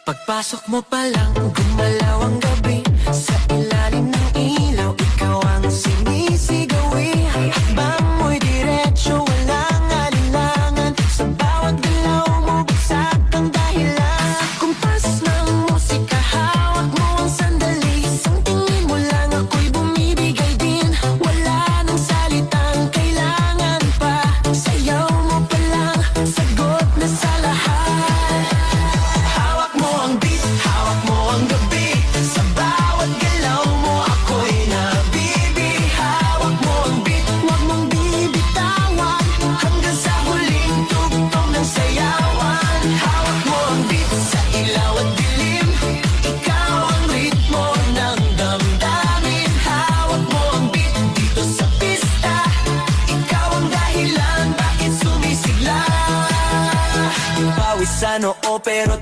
Pagpasok mo pa lang, gumalaw ang gabi. Sa ilalim ng ilaw, ikaw ang sinisigawi. Hakbang mo'y diretsyo, walang alinlangan. Sa bawat galaw mo, bagsak ang dahilan. Kumpas ng musika, hawak mo ang sandali. Isang tingin mo lang, ako'y bumibigay din. Wala nang salitang kailangan pa. Sayaw mo pa lang, sagot na sa lahat. Hawak mo ang beat, hawak mo ang gabi. Sa bawat galaw mo, ako'y nabibi. Hawak mo ang beat, huwag mong bibitawan. Hanggang sa huling tugtog ng sayawan. Hawak mo ang beat sa ilaw at dilim. Ikaw ang ritmo ng damdamin. Hawak mo ang beat dito sa pista. Ikaw ang dahilan bakit sumisigla. Pawisan oo pero